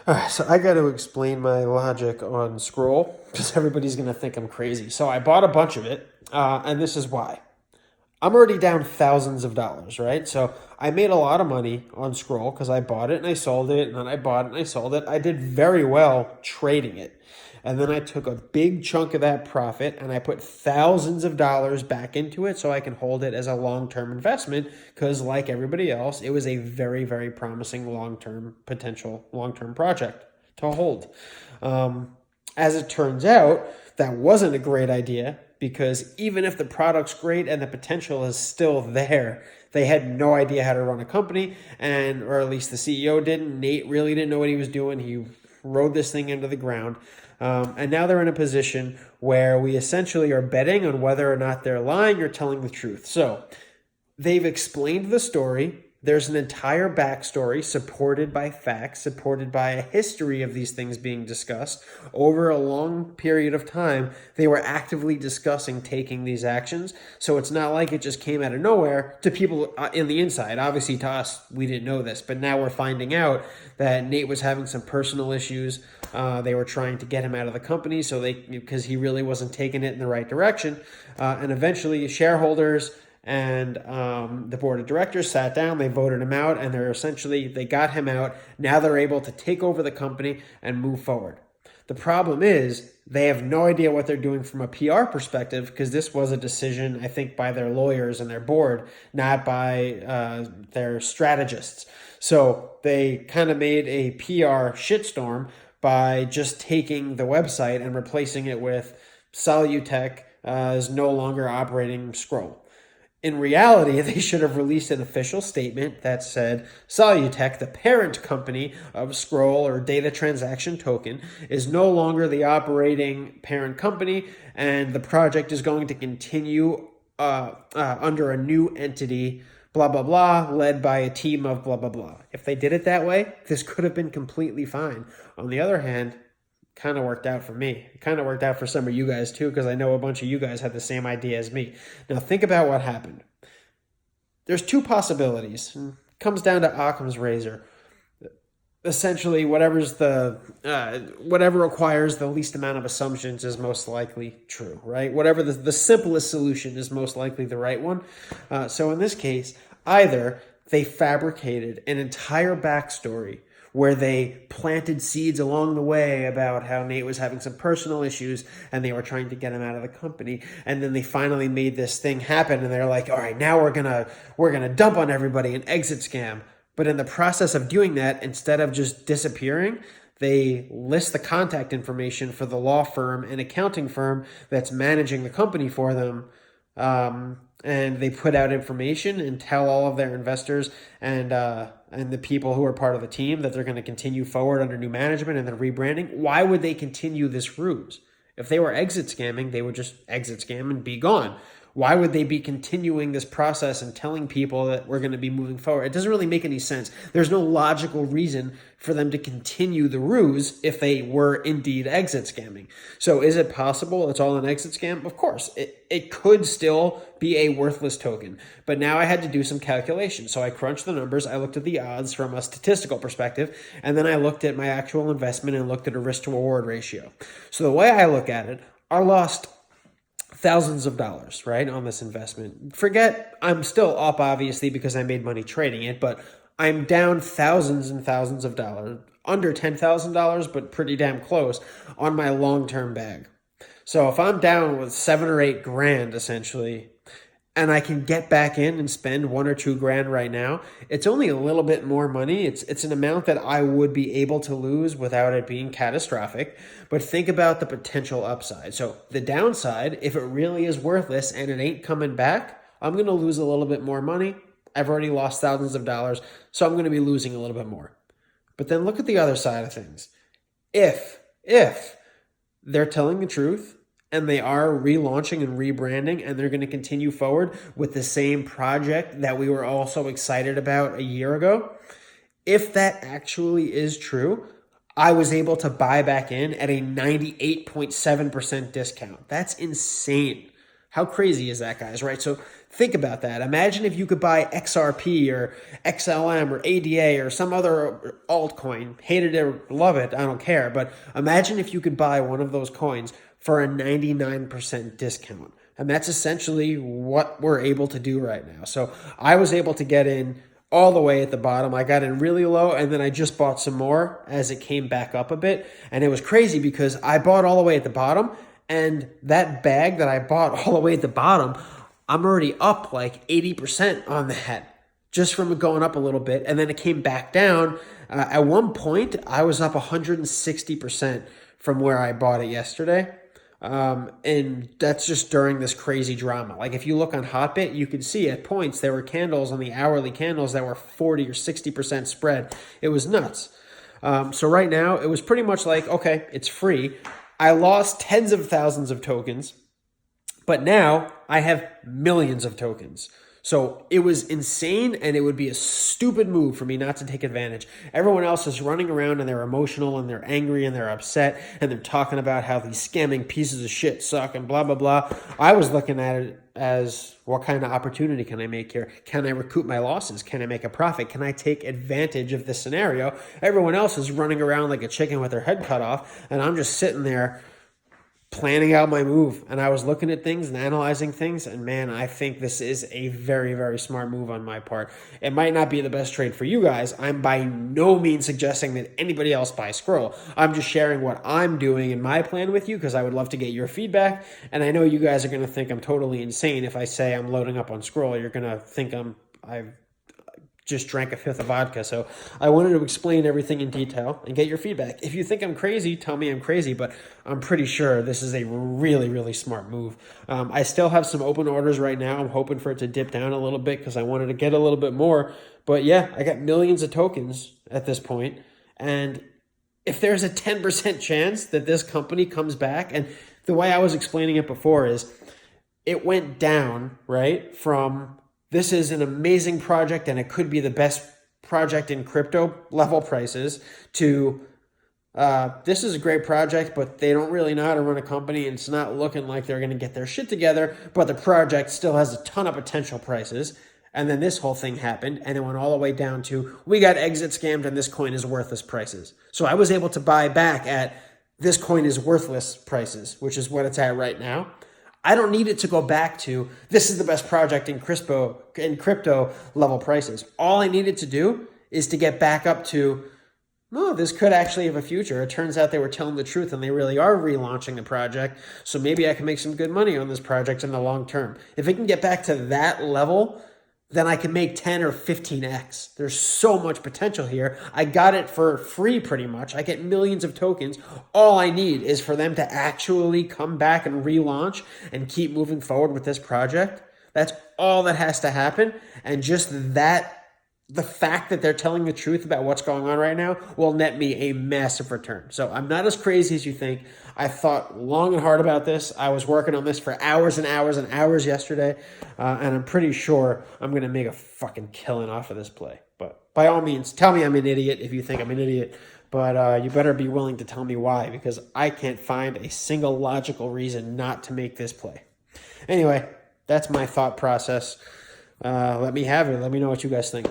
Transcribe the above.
All right, so I got to explain my logic on Scroll because everybody's going to think I'm crazy. So I bought a bunch of it, and this is why. I'm already down thousands of dollars, right? So I made a lot of money on Scroll because I bought it and I sold it, and then I bought it and I sold it. I did very well trading it. And then I took a big chunk of that profit and I put thousands of dollars back into it so I can hold it as a long term investment because, like everybody else, it was a very, very promising long term potential, long term project to hold. As it turns out, that wasn't a great idea because even if the product's great and the potential is still there, they had no idea how to run a company, and or at least the CEO didn't. Nate really didn't know what he was doing. He rode this thing into the ground. And now they're in a position where we essentially are betting on whether or not they're lying or telling the truth. So they've explained the story. There's an entire backstory supported by facts, supported by a history of these things being discussed. Over a long period of time, they were actively discussing taking these actions. So it's not like it just came out of nowhere to people in the inside. Obviously, to us, we didn't know this, but now we're finding out that Nate was having some personal issues. They were trying to get him out of the company because he really wasn't taking it in the right direction. And eventually, shareholders and the board of directors sat down, they voted him out, and they got him out. Now they're able to take over the company and move forward. The problem is they have no idea what they're doing from a PR perspective because this was a decision, I think, by their lawyers and their board, not by their strategists. So they kind of made a PR shitstorm by just taking the website and replacing it with Solutech is no longer operating Scroll. In reality, they should have released an official statement that said Solutech, the parent company of Scroll or Data Transaction Token, is no longer the operating parent company, and the project is going to continue under a new entity, blah, blah, blah, led by a team of blah, blah, blah. If they did it that way, this could have been completely fine. On the other hand, kind of worked out for me. It kind of worked out for some of you guys too, because I know a bunch of you guys had the same idea as me. Now think about what happened. There's two possibilities. It comes down to Occam's razor. Essentially, whatever requires the least amount of assumptions is most likely true, right? Whatever the simplest solution is most likely the right one. So in this case, either they fabricated an entire backstory where they planted seeds along the way about how Nate was having some personal issues and they were trying to get him out of the company. And then they finally made this thing happen and they're like, all right, now we're gonna dump on everybody an exit scam. But in the process of doing that, instead of just disappearing, they list the contact information for the law firm and accounting firm that's managing the company for them. And they put out information and tell all of their investors and the people who are part of the team that they're going to continue forward under new management and then rebranding. Why would they continue this ruse? If they were exit scamming, they would just exit scam and be gone. Why would they be continuing this process and telling people that we're going to be moving forward? It doesn't really make any sense. There's no logical reason for them to continue the ruse if they were indeed exit scamming. So is it possible it's all an exit scam? Of course. It could still be a worthless token. But now I had to do some calculations. So I crunched the numbers. I looked at the odds from a statistical perspective. And then I looked at my actual investment and looked at a risk to reward ratio. So the way I look at it, I lost thousands of dollars, right, on this investment. Forget, I'm still up, obviously, because I made money trading it, but I'm down thousands and thousands of dollars, under $10,000, but pretty damn close on my long-term bag. So if I'm down with 7 or 8 grand, essentially, and I can get back in and spend 1 or 2 grand right now, it's only a little bit more money. It's an amount that I would be able to lose without it being catastrophic. But think about the potential upside. So the downside, if it really is worthless and it ain't coming back, I'm going to lose a little bit more money. I've already lost thousands of dollars, so I'm going to be losing a little bit more. But then look at the other side of things. If they're telling the truth, and they are relaunching and rebranding, and they're going to continue forward with the same project that we were all so excited about a year ago. If that actually is true, I was able to buy back in at a 98.7% discount. That's insane. How crazy is that, guys, right? So Think about that. Imagine if you could buy XRP or XLM or ADA or some other altcoin. Hate it or love it, I don't care. But imagine if you could buy one of those coins for a 99% discount. And that's essentially what we're able to do right now. So I was able to get in all the way at the bottom. I got in really low, and then I just bought some more as it came back up a bit. And it was crazy because I bought all the way at the bottom, and that bag that I bought all the way at the bottom, I'm already up like 80% on that just from it going up a little bit. And then it came back down. At one point, I was up 160% from where I bought it yesterday. And that's just during this crazy drama. Like if you look on Hotbit, you can see at points there were candles on the hourly candles that were 40 or 60% spread. It was nuts. So right now it was pretty much like, okay, it's free. I lost tens of thousands of tokens, but now I have millions of tokens. So it was insane, and it would be a stupid move for me not to take advantage. Everyone else is running around, and they're emotional, and they're angry, and they're upset, and they're talking about how these scamming pieces of shit suck, and blah, blah, blah. I was looking at it as, what kind of opportunity can I make here? Can I recoup my losses? Can I make a profit? Can I take advantage of this scenario? Everyone else is running around like a chicken with their head cut off, and I'm just sitting there planning out my move. And I was looking at things and analyzing things, and man, I think this is a very, very smart move on my part. It might not be the best trade for you guys. I'm by no means suggesting that anybody else buy Scroll. I'm just sharing what I'm doing in my plan with you because I would love to get your feedback. And I know you guys are going to think I'm totally insane if I say I'm loading up on Scroll. You're going to think I've just drank a fifth of vodka. So I wanted to explain everything in detail and get your feedback. If you think I'm crazy, tell me I'm crazy, but I'm pretty sure this is a really, really smart move. I still have some open orders right now. I'm hoping for it to dip down a little bit because I wanted to get a little bit more. But yeah, I got millions of tokens at this point. And if there's a 10% chance that this company comes back, and the way I was explaining it before is it went down, right, from this is an amazing project and it could be the best project in crypto level prices to this is a great project, but they don't really know how to run a company and it's not looking like they're going to get their shit together, but the project still has a ton of potential prices. And then this whole thing happened and it went all the way down to we got exit scammed and this coin is worthless prices. So I was able to buy back at this coin is worthless prices, which is what it's at right now. I don't need it to go back to this is the best project in crypto level prices. All I needed to do is to get back up to, oh, this could actually have a future. It turns out they were telling the truth and they really are relaunching the project. So maybe I can make some good money on this project in the long term. If it can get back to that level, then I can make 10 or 15x. There's so much potential here. I got it for free pretty much. I get millions of tokens. All I need is for them to actually come back and relaunch and keep moving forward with this project. That's all that has to happen. And just that, the fact that they're telling the truth about what's going on right now will net me a massive return. So I'm not as crazy as you think. I thought long and hard about this. I was working on this for hours and hours and hours yesterday, and I'm pretty sure I'm going to make a fucking killing off of this play. But by all means, tell me I'm an idiot if you think I'm an idiot, but you better be willing to tell me why, because I can't find a single logical reason not to make this play. Anyway, that's my thought process. Let me have it. Let me know what you guys think.